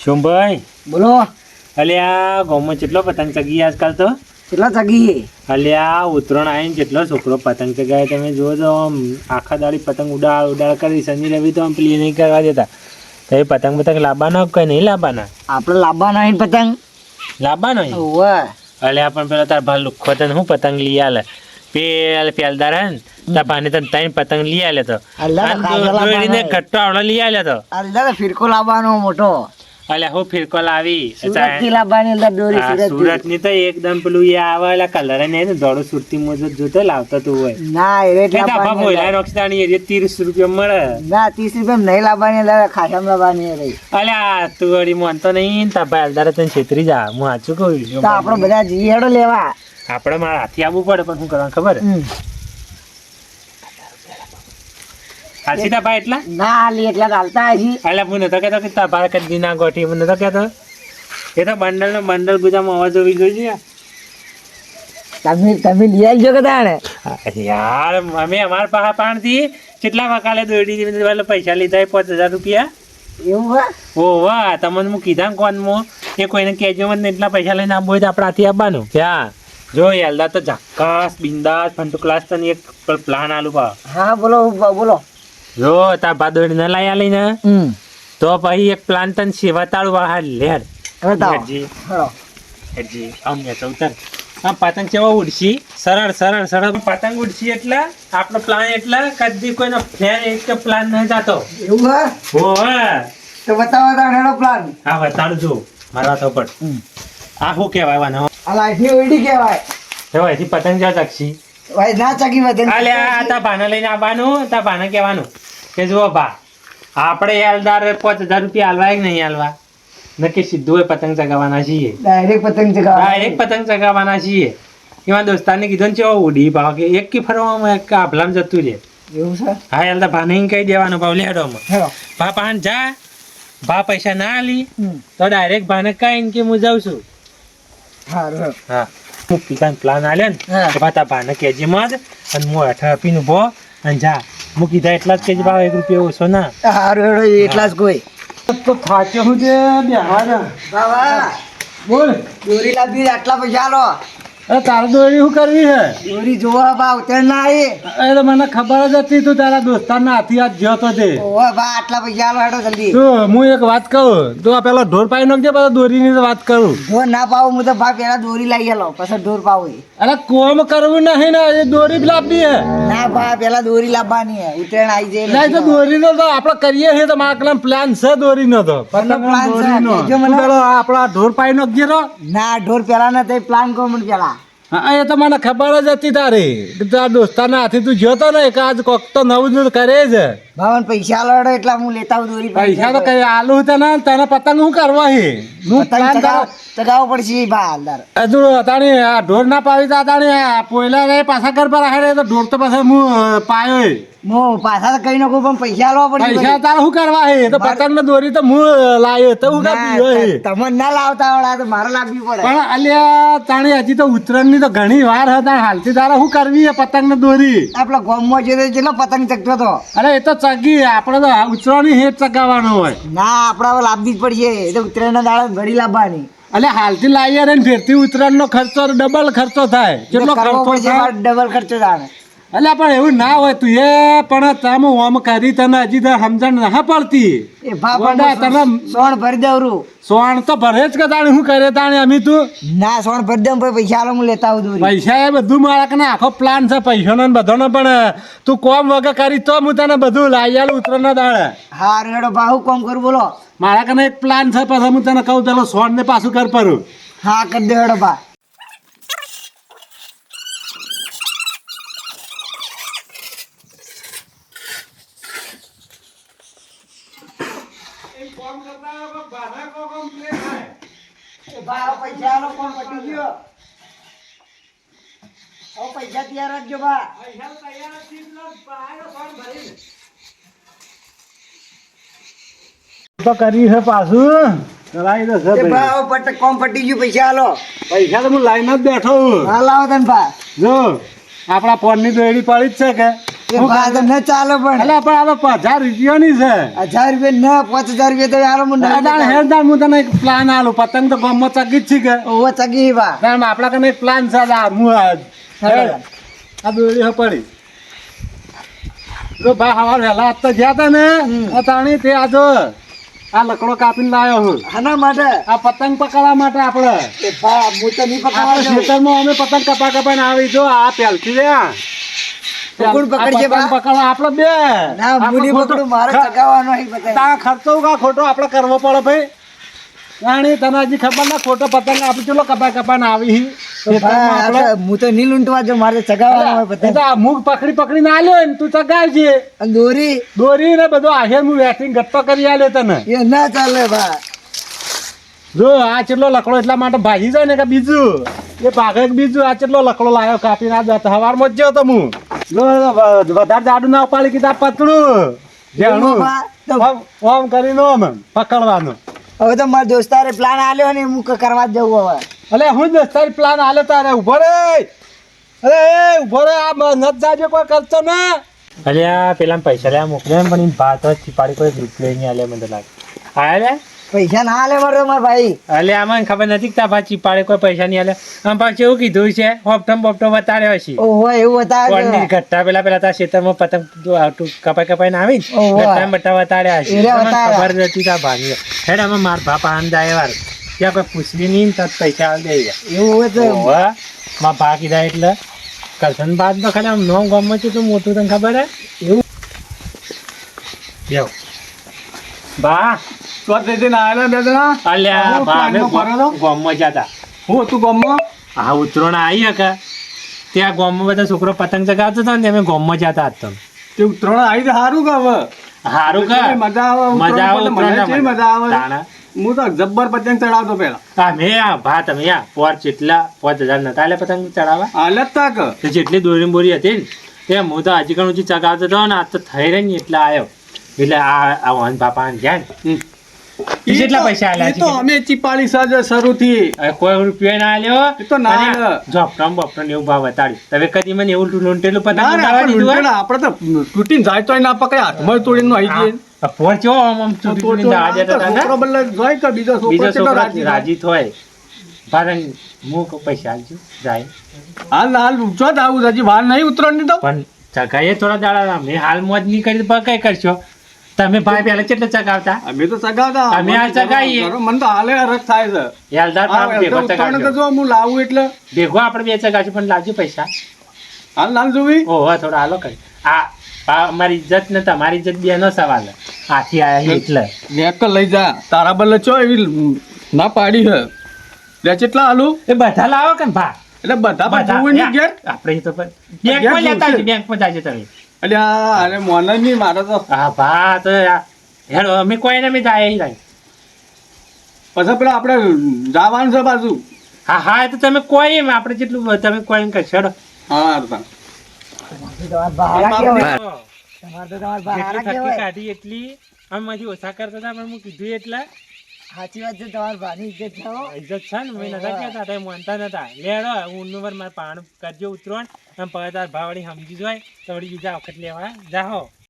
શોમભાઈ બોલો. અલ્યા ગામમાં કેટલો પતંગ ચગી આજકાલ તો કેટલા ચગી? અલ્યા ઉત્તરાયણ આવીને કેટલો છોકરો પતંગ ચગાવે તમે જુઓ તો આમ આખા દાડી પતંગ ઉડાડ કરી શનિ રવિ તો આમ પેલી નહીં કરવા દેતા તો એ પતંગ લાવવાના કઈ નહીં લાવવાના આપણે લાવવાના નહીં પતંગ. લાવવાનો ઓવે. અલ્યા પણ પેલા તાર ભા લુખો તને હું પતંગ લઈ આલે પેલદાર હે ને તાર ભાને તને ત્રણ પતંગ લઈ આલે તો કટ્ટો આવડો લઈ આલે તો અલ્લા ફિરકો લાવવાનો મોટો. અલ્યા હું ફિરકો લાવી સુરતથી લાવવાની અંદર દોરી સુરત ની તો એકદમ પેલું એ આવે એટલે કલર ને દોડો સુરતી મોજત જોતો લાવતો તું હોય ના એ 30 રૂપિયા મળે ના 30 રૂપિયા નહીં લાવવાની અંદર ખાસમ લાવવાની રહી. અલ્યા તું વળી મોનતો નહીં તા ભાઈ અલદાર તને છેતરી જા હું સાચું કહું તો આપણે બધા જઈએ હેડો લેવા. આપણે મારા હાથી આવવું પડે પણ શું કરવાનું ખબર હાથી તા ભાઈ એટલા ના હાલી એટલા ચાલતા હજી. અલ્યા હું નતો કહેતો કે તા ભાઈ કદી ના ગોઠી હું નતો કહેતો એ તો બંડલ નો બંડલ ગુજામાં અવાજ હોવી જોઈએ. તમે લઈ આવજો કે તાણે યાર અમે અમારા પાસે પાણથી કેટલા વકાલે દોડી પૈસા લીધા 5000 રૂપિયા એવું હોય. વાહ તમને હું કીધા ને કોનમાં એ કોઈને કહેજો મને એટલા પૈસા લઈને આપવું હોય તો આપણે હાથી આપવાનું ત્યાં જો યાલદા તો ઝક્કાસ બિંદાસ ફંટુ ક્લાસ તને એક પ્લાન આલુ પા. હા બોલો બોલો. જો તાર ભા દોડી ના લાયા લઈને તો પછી એક પ્લાન તને સેવાતાળું બહાર લેડ હેડજી અમને તો ઉતર આ પતંગ કેવો ઉડશી સરળ પતંગ ઉડશી એટલે આપણો પ્લાન એટલે કદી કોઈનો ફેર એક પ્લાન નહીં થતો. એવું હોય. ઓહ તો બતાવો તારો પ્લાન. હા બતાડું જો મારા તો પણ આ શું કહેવાય આ લાઈફની ઓઈડી કહેવાય. જો એથી પતંગ જા ચકશી ભાઈ ના ચકી વધે. અલ્યા તા ભાને લઈને આવવાનું તા ભાને કહેવાનું કે જુઓ ભા આપણે યાલદાર 5000 રૂપિયા હાલવા કે નહીં હાલવા નક્કી સીધું હોય પતંગ ચગાવવાના છીએ. ડાયરેક્ટ પતંગ ચગાવવાના છીએ. એમાં દોસ્તારને કીધું ને ચેવો ઉડી ભાવ કે એક કી ફરવામાં એક આભલામ જતું રહે. એવું છે. હા યાલદાર ભાને કહી દેવાનું ભાવ લેડોમાં ભા પાન જા ભા પૈસા ના આલી તો ડાયરેક્ટ ભાને કહીને કે હું જાઉં છું. હા હું પિતાને પ્લાન આલ્યો ને તો ભાતા ભાને કેજી મત અને હું 8 આપીને ઉભો અને જા હું કીધા એટલા જ કેજી ભાવ 1 રૂપિયા ઓછો ના. હારું એટલા જ કોઈ તો થાક્યો હું જે બેહાડા બાબા બોલ દોરી લાવી આટલા પૈસા આલો. અરે તારે દોરી શું કરવી છે? દોરી જોવા બા ઉતર ના આવી. અરે મને ખબર જ હતી તું તારા દોસ્તારના હાથી હાથ જ્યો તો તે. ઓહો બા આટલા પૈસા આલો હેડો જલ્દી. તો હું એક વાત કહું તો આ પેલો ઢોર પાઈ નાખજે પછી દોરીની વાત કરું. ઢોર ના પાવું હું તો ભા પેલા દોરી લઈ આલો પછી ઢોર પાવું. અરે કોમ કરવું નહીં ને એ દોરી જ લાવવી હે. ના ભા પેલા દોરી લાવવાની હે ઉતરેણ આવી જાય. નહીં તો દોરીનો તો આપણે કરીએ છીએ તો મારા પ્લાન છે દોરીનો તો પેલો આપણા ઢોર પાઈ નાખજે રો. ના ઢોર પેલા ના તો પ્લાન કોણ પેલા. હા એ તો મને ખબર જ હતી તારી તારા દોસ્તારના હાથી તું જોતો ને કે આજ કોક તો નવું કરે છે. ભાવન પૈસા આલો એટલા હું લેતા આવું દોરી. પૈસા તો કઈ આલુ તને પતંગ શું કરવા છે? ચગાવવો પડશે ભા અંદર. હજુ તાણી આ ઢોર ના પાવી તા તાણી પોયલા રે પાછા ઘર પર રાખે તો ઢોર તો પાછા હું પાયો હું પાછા તો કઈ નાખું પણ પૈસા આલવા પડશે. પૈસા તારે શું કરવા છે? તો પતંગ ને દોરી તો હું લાવ્યો તો હું તમને ના લાવતા આવડા તો મારે લાવવી પડે. પણ અલ્યા તાણી હજી તો ઉત્તરાયણ ની તો ઘણી વાર હતા હાલથી તારે શું કરવી છે પતંગ ને દોરી? આપડે ગામમાં જઈએ કેટલો પતંગ ચગતો હતો. અરે એ તો ચગી આપણે તો ઉત્તરાયણ ની હેત ચગાવવાનો હોય. ના આપડે લાવવી જ પડશે એ તો ઉત્તરાયણ ના દાડે ઘડી લાવવાની. એટલે હાલથી લાવીએ ને ફેરથી ઉત્તરાયણ નો ખર્ચો ડબલ ખર્ચો થાય. કેટલો ખર્ચો થાય? ડબલ ખર્ચો થાય. એટલે પણ એવું ના હોય તું એ પણ તમે ઓમ કરી તને હજી તો સમજણ ના પડતી. એ તને સોણ ભરી દઉં. સોણ તો ભરે જ કે તાણે શું કરે તાણે અમે તું ના સોણ ભરી દઉં પૈસા આલો હું લેતા આવું. પૈસા એ બધું મારા કને આખો પ્લાન છે પૈસાનો ને બધાનો પણ તું કોમ વગર કરી તો હું તને બધું લાવી આલું ઉત્તરાયણ ના દાડે. હા રેડો ભાવ કોમ કરું બોલો. મારા કને એક પ્લાન છે પછી હું તને કહું પેલો સોણ ને પાછું કર પરું. હા કરી દે રેડો ભા. પૈસા કોણ પટી ગયો? પૈસા તૈયાર રાખજો બા. તો કરી છે પાછું કરાવી દો છે કોમ પટી ગયું પૈસા આલો. પૈસા તો હું લાઈન જ બેઠો. હા લાવો તને ભા. જો આપણા ફોન ની દોરી પડી જ છે કે એ બા તો ન ચાલે પણ અલા પણ આ 1000 રૂપિયાની છે 1000 રૂપિયા ન 5000 રૂપિયા તો યાર મને દાદા હેરદાર હું તને એક પ્લાન આલું પતંગ તો ગમો ચગી જ છે કે ઓવો ચગી બા તાર આપડા કને એક પ્લાન છે આ હું આ દોરી પડી જો બા હવાર વહેલા આજ તો ગયા તા ને તાણી તે આ જો આ લકડો કાપીને લાવ્યો હું આના માટે આ પતંગ પકડવા માટે આપણે એ બા હું તો નહીં પકડવા જાઉં. ખેતરમાં અમે પતંગ કપાઈને આવી જો આ પેલથી રે કોણ પકડશે બા? પકડવા આપણે બે ના હું નહીં પકડું મારે ચગાવવાનો અહીં પતંગ તા ખર્ચો કા ખોટો આપણે કરવો પડે ભાઈ રાણી તને હજી ખબર ના ખોટો પતંગ આપણે ચલો કપાઈને આવી બા, હું તો નહીં લૂંટવા જાઉં મારે ચગાવવાનો હોય પતંગ મુખ પકડીને આલ્યો ને તું ચગાવજે અને દોરી ને બધું આહેર હું વેટિંગ ગપ્પો કરી આલ્યો તને એ ના ચાલે બા જો આ ચેટલો લકડો એટલા માટે ભાજી જાય ને કે બીજું એ ભાગે બીજું આ ચેટલો લકડો લાવ્યો કાપીને આ જતો હવારમાં જ ગયો તો હું જો વધારે જાડું ના ઉપાડી કીધા પતળું જેણું ઓમ કરીને ઓમ પકડવાનું હવે તો મારા દોસ્તારે પ્લાન આલ્યો ને હું કરવા જ જવું હવે અલે હું દોસ્તારી પ્લાન આલ્યો તારે ઉભો રે અરે એ ઉભો રે આ નત જાજો કોઈ કરતો ના અલ્યા પેલા પૈસા લેવા મોકલ્યા પણ એમ ભાત જ છીપાડી કોઈ રૂપિયો નહીં આલે મને તો લાગે આયા લે પૈસા ના આલે મારો મારા ભાઈ અલે આમાં ખબર નથી કે તા ભાત છીપાડે કોઈ પૈસા નહીં આલે આમ પાછું એવું કીધું છે હોપટમ બતાડ્યો છે ઓહો એવું કોણની બતાવે ઘટ્ટા પેલા તારા ખેતરમાં પતંગ કપાઈને આવી ઓહો. ઘટ્ટા બટ્ટા બતાડ્યા છે એરે મને બતાડ્યા. ખબર નથી તા ભાગી હેડ આમાં માર બાપ આનંદ આવ્યા વાર ત્યાં કોઈ પૂછવી નહીં ને તરત પૈસા આલ દે એવું હોય તો માં ભા કીધા એટલે કરશન બાદ તો ખાલી આમ નોમ ગામમાં છે તો મોટું તને ખબર હે એવું બેવ બા તો તે દિન આયેલા બે જણા અલ્યા આવો બા અમે પ્લાનમાં ફરો તો? ગામમાં જતા હું તું ગમો હા ઉતરોણ આવી હકે ત્યાં ગામમાં બધા છોકરો પતંગ ચગાવતો હતો ને અમે ગામમાં જતા હતા તે ઉત્તરાયણ આવી તો સારું કે હવે હારું કે મજા આવે મજા આવે ઉત્તરાયણ મને ઉતરોણના કેવી મજા આવે તાણા. હું તો જબ્બર પતંગ ચડાવતો પેલા તમે આ ભા તમે આ પોર જેટલા 5000 નતા આલે પતંગ ચડાવવા હાલત તાક તો જેટલી દોરી બોરી હતી ને તે હું તો હજી ઘણું ચગાવતો હતો ને આ તો થઈ રહી ને એટલે આવ્યો એટલે આ વન બાપા ગયા ને ઈ કેટલા પૈસા આલ્યા એ છે તો અમે ચીપાળી સાજ શરૂથી હવે કોઈ રૂપિયો ના આલ્યો એ તો ના આલે. જોપટમ બોપટમ એવું ભાવ બતાડ્યું તમે કદી મને એવું લૂંટેલું પતંગ ના રે, ઉડાવવા આપણે દીધું હોય? લૂંટેલા, આપણે તો તૂટીને જાય તોય ના પકડે હાથમાં તોડીને આવી જઈએ આ પોર ચેવો આમ ચૂંટી ચૂંટીને જવા દેતા હતા ને? છોકરો બદલે જાય કે બીજો બીજો છોકરો છોકરો રાજી થાય. રાજી થાય ભારણ હું કહું પૈસા આલજો જાય હાલ ઊંચો જ આવું હજી વાર નહીં ઉતરવાની તો પણ ચગાઈએ થોડા દાડા મેં હાલ મોજ નહીં કરી તો કઈ કરશો તમે ભાઈ પહેલા કેટલા ચગાવતા અમે તો ચગાવતા અમે આ ચગાવીએ. મને તો હાલે હરખ થાય છે યાલદાર આ ભાવ ભેગો ઉત્તરાયણ તો ચગાવજો જો હું લાવું એટલે ભેગો આપણે બે ચગાવશું પણ લાવજો પૈસા હાલ જોવી ઓહો થોડા હાલો કરી આ અમારી ઇજ્જત ને તમારી ઇજ્જત બે નો સવાલ હે. આથી આયા છે એટલે લેક લઈ જા તારા બદલે ચો એવી ના પાડી હે લે કેટલા હાલું એ બધા લાવો કે ભા એટલે બધા બધા જોવું નહીં ઘેર આપણે તો બેંકમાં લેતા આવજો બેંકમાં જાજો તમે એટલે અરે મોન જ નહીં મારે તો હા ભા તો હેડો અમે કોઈને અમે જાય નહીં પછી પેલા આપણે જવાનું છે બાજુ હા હા એ તો તમે કોઈ એમ આપણે જેટલું તમે કોઈ કરશો હેડો હા તો તમારા બહારા કેવાય તમારે તો તમારા બહારા જેટલી થકી કેવાય કાઢી એટલી આમાંથી ઓછા કરતા હતા પણ હું કીધું એટલે સાચી વાત છે તમારા ભાની ઇજ્જત છે હો. ઇજ્જત છે ને મેં નતા કહેતા તમે માનતા નતા લેડો ઊંડનું પર મારે પાણ કરજો ઉતરોણ આમ પગાર ભાવડી સમજી જોય તો વળી બીજા વખત લેવા જાહો